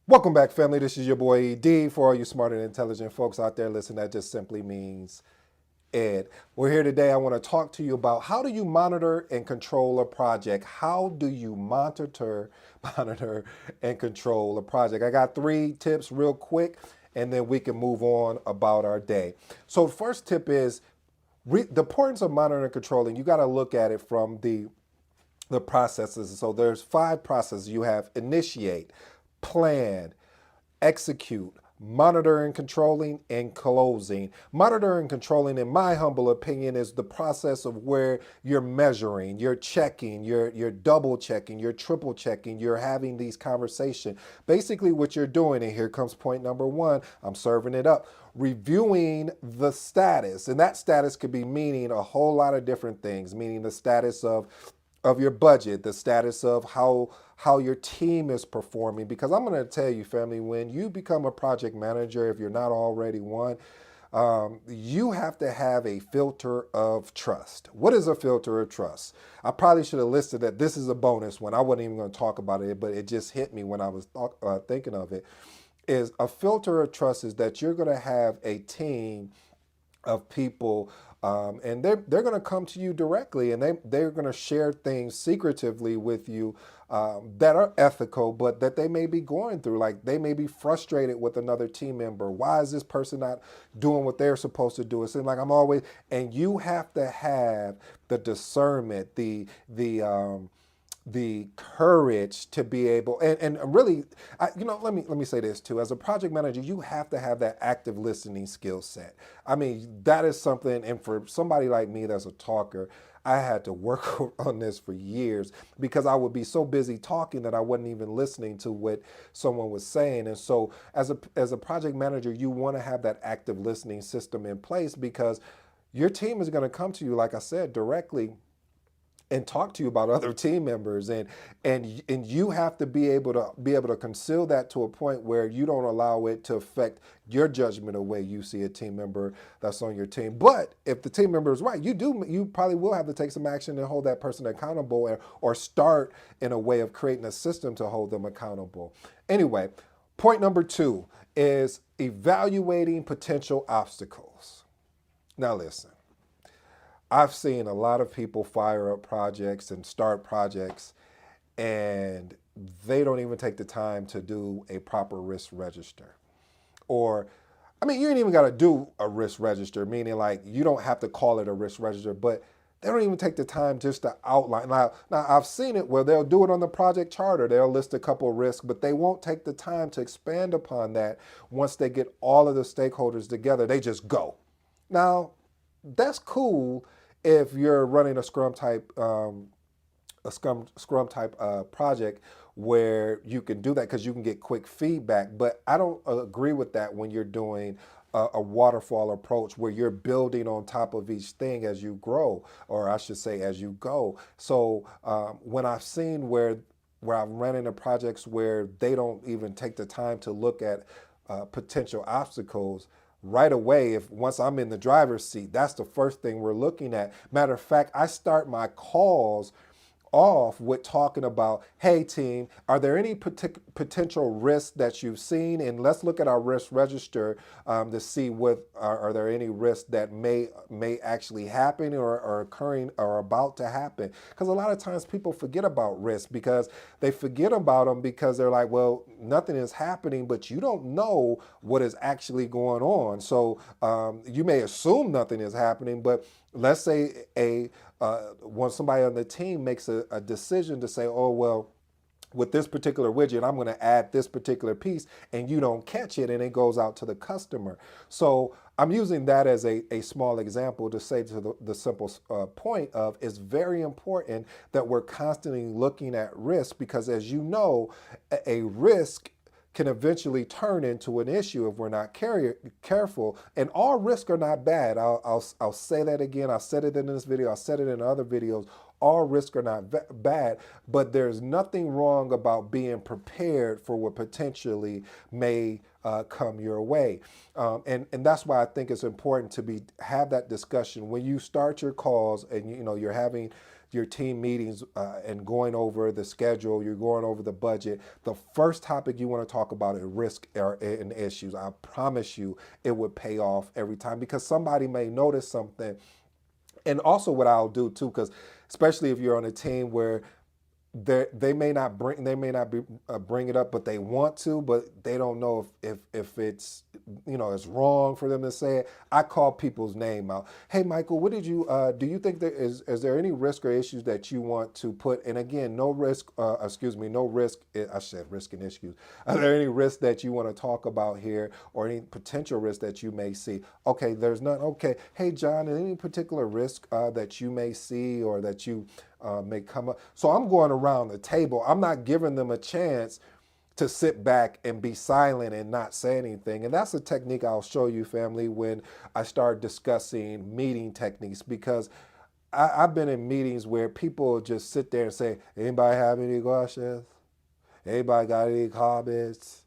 Welcome back, family. This is your boy ED. For all you smart and intelligent folks out there, listen, that just simply means Ed. We're here today. I want to talk to you about how do you monitor and control a project? How do you monitor and control a project? I got 3 tips real quick, and then we can move on about our day. So, first tip is the importance of monitoring and controlling. You got to look at it from the processes. So there's 5 processes. You have initiate, plan, execute, monitor and controlling, and closing. Monitor and controlling, in my humble opinion, is the process of where you're measuring, you're checking, you're double checking, you're triple checking, you're having these conversations. Basically, what you're doing, and here comes point number 1, I'm serving it up. Reviewing the status, and that status could be meaning a whole lot of different things, meaning the status of your budget, the status of how your team is performing. Because I'm going to tell you, family, when you become a project manager, if you're not already one, you have to have a filter of trust. What is a filter of trust? I probably should have listed that. This is a bonus one. I wasn't even going to talk about it, but it just hit me when I was thinking of it. Is a filter of trust is that you're going to have a team of people, and they're going to come to you directly, and they're going to share things secretively with you, that are ethical, but that they may be going through. Like, they may be frustrated with another team member. Why is this person not doing what they're supposed to do? It seems like I'm always, and you have to have the discernment, the courage to be able, and really, let me say this too. As a project manager, you have to have that active listening skill set. I mean, that is something, and for somebody like me that's a talker, I had to work on this for years, because I would be so busy talking that I wasn't even listening to what someone was saying. And so as a project manager, you want to have that active listening system in place, because your team is going to come to you, like I said, directly, and talk to you about other team members, and you have to be able to conceal that to a point where you don't allow it to affect your judgment of way you see a team member that's on your team. But if the team member is right, you probably will have to take some action and hold that person accountable, or start in a way of creating a system to hold them accountable. Anyway, point number 2 is evaluating potential obstacles. Now listen, I've seen a lot of people fire up projects and start projects, and they don't even take the time to do a proper risk register. Or, I mean, you ain't even got to do a risk register, meaning like you don't have to call it a risk register, but they don't even take the time just to outline. Now I've seen it where they'll do it on the project charter. They'll list a couple of risks, but they won't take the time to expand upon that. Once they get all of the stakeholders together, they just go. Now, that's cool if you're running a scrum type project where you can do that, because you can get quick feedback. But I don't agree with that when you're doing a waterfall approach, where you're building on top of each thing as you grow, or I should say as you go. So when I've seen where I'm running into projects where they don't even take the time to look at potential obstacles right away, if once I'm in the driver's seat, that's the first thing we're looking at. Matter of fact, I start my calls off with talking about, hey team, are there any potential risks that you've seen? And let's look at our risk register, to see what are there any risks that may actually happen, or occurring, or about to happen. Because a lot of times people forget about risks, because they forget about them because they're like, well, nothing is happening, but you don't know what is actually going on. So you may assume nothing is happening, but let's say when somebody on the team makes a decision to say, oh, well, with this particular widget, I'm going to add this particular piece, and you don't catch it, and it goes out to the customer. So I'm using that as a small example to say to the simple point of, it's very important that we're constantly looking at risk, because as you know, a risk can eventually turn into an issue if we're not careful. And all risks are not bad. I'll say that again. I said it in this video. I said it in other videos. All risks are not bad, but there's nothing wrong about being prepared for what potentially may come your way. And that's why I think it's important to have that discussion when you start your calls, and you're having your team meetings and going over the schedule, you're going over the budget, the first topic you want to talk about is risk and issues. I promise you it would pay off every time because somebody may notice something. And also what I'll do too, because especially if you're on a team where they may not be bring it up, but they want to, but they don't know if it's it's wrong for them to say it. I call people's name out. Hey, Michael, what did you do? You think there is there any risk or issues that you want to put? And again, no risk. Excuse me, no risk. I said risk and issues. Are there any risks that you want to talk about here, or any potential risk that you may see? Okay, there's none. Okay, hey, John, any particular risk that you may see or that you may come up. So I'm going around the table. I'm not giving them a chance to sit back and be silent and not say anything. And that's a technique I'll show you, family, when I start discussing meeting techniques, because I've been in meetings where people just sit there and say, anybody have any questions? Anybody got any comments?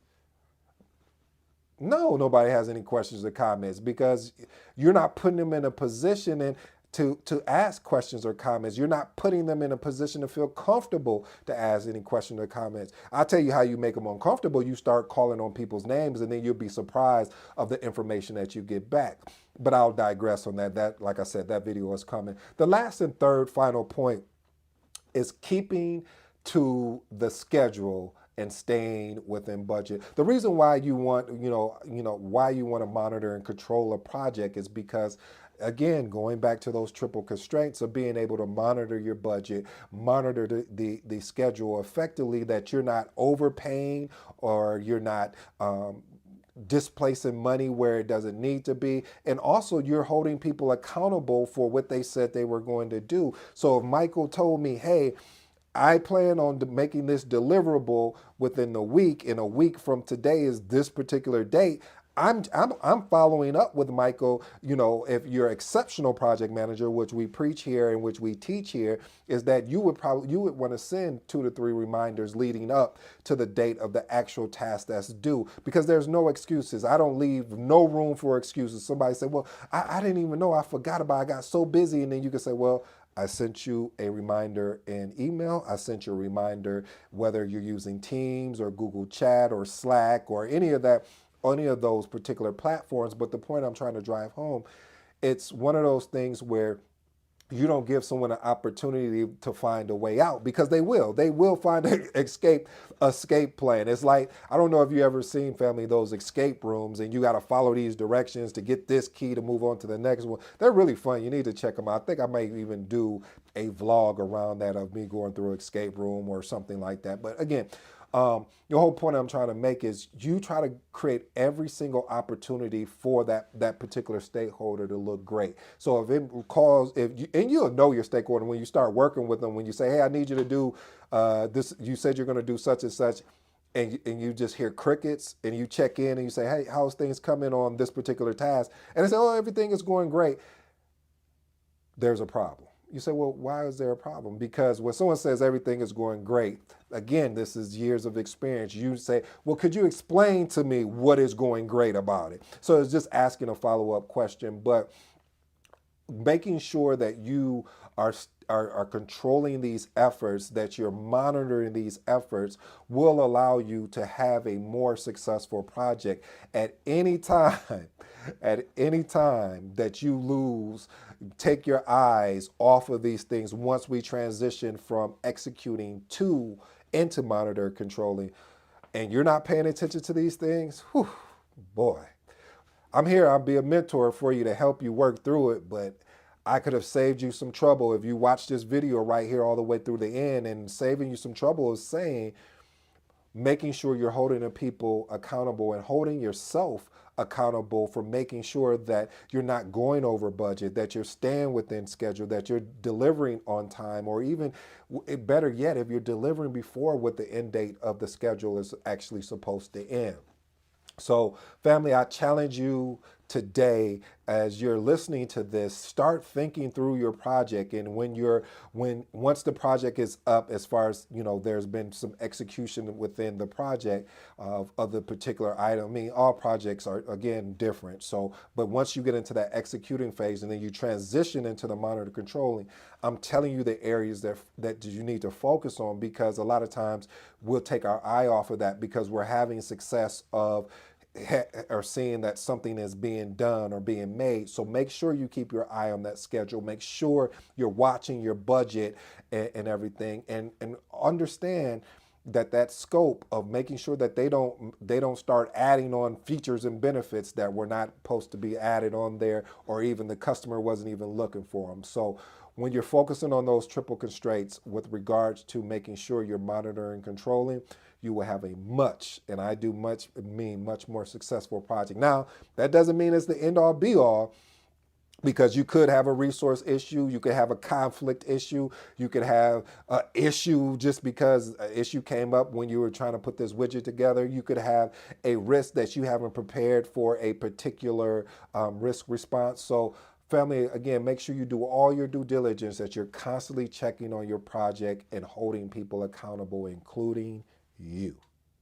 No, nobody has any questions or comments because you're not putting them in a position to ask questions or comments. You're not putting them in a position to feel comfortable to ask any questions or comments. I'll tell you how you make them uncomfortable. You start calling on people's names, and then you'll be surprised of the information that you get back. But I'll digress on that. That, like I said, that video is coming. The last and third final point is keeping to the schedule and staying within budget. The reason why you want, why you want to monitor and control a project is because, again, going back to those triple constraints of being able to monitor your budget, monitor the schedule effectively, that you're not overpaying or you're not displacing money where it doesn't need to be. And also you're holding people accountable for what they said they were going to do. So if Michael told me, hey, I plan on making this deliverable within a week, and a week from today is this particular date, I'm following up with Michael. If you're exceptional project manager, which we preach here and which we teach here, is that you would want to send 2 to 3 reminders leading up to the date of the actual task that's due, because there's no excuses. I don't leave no room for excuses. Somebody say, well, I didn't even know, I forgot about it. I got so busy. And then you can say, well, I sent you a reminder in email. I sent you a reminder, whether you're using Teams or Google Chat or Slack or any of those particular platforms. But the point I'm trying to drive home, it's one of those things where you don't give someone an opportunity to find a way out, because they will find an escape plan. It's like, I don't know if you ever seen, family, those escape rooms, and you got to follow these directions to get this key to move on to the next one. They're really fun. You need to check them out. I think I might even do a vlog around that of me going through an escape room or something like that. But again, the whole point I'm trying to make is you try to create every single opportunity for that particular stakeholder to look great. So and you'll know your stakeholder when you start working with them, when you say, hey, I need you to do this, you said you're going to do such and such, and you just hear crickets, and you check in and you say, hey, how's things coming on this particular task? And they say, oh, everything is going great. There's a problem. You say, well, why is there a problem? Because when someone says everything is going great, again, this is years of experience. You say, well, could you explain to me what is going great about it? So it's just asking a follow-up question, but making sure that you are controlling these efforts, that you're monitoring these efforts, will allow you to have a more successful project. At any time that you lose, take your eyes off of these things. Once we transition from executing into monitor controlling, and you're not paying attention to these things, whew, boy, I'm here. I'll be a mentor for you to help you work through it, but I could have saved you some trouble if you watch this video right here all the way through the end. And saving you some trouble is saying, making sure you're holding the people accountable and holding yourself accountable for making sure that you're not going over budget, that you're staying within schedule, that you're delivering on time, or even better yet, if you're delivering before what the end date of the schedule is actually supposed to end. So, family, I challenge you today, as you're listening to this, start thinking through your project. And once the project is up, as far as, there's been some execution within the project of the particular item. I mean, all projects are, again, different. So, but once you get into that executing phase and then you transition into the monitor controlling, I'm telling you the areas that you need to focus on, because a lot of times we'll take our eye off of that because we're having success of or seeing that something is being done or being made. So make sure you keep your eye on that schedule. Make sure you're watching your budget and everything, and understand that scope of making sure that they don't start adding on features and benefits that were not supposed to be added on there, or even the customer wasn't even looking for them. So when you're focusing on those triple constraints with regards to making sure you're monitoring and controlling, you will have a much more successful project. Now, that doesn't mean it's the end all be all, because you could have a resource issue, you could have a conflict issue, you could have an issue just because an issue came up when you were trying to put this widget together. You could have a risk that you haven't prepared for a particular risk response. So family, again, make sure you do all your due diligence, that you're constantly checking on your project and holding people accountable, including you.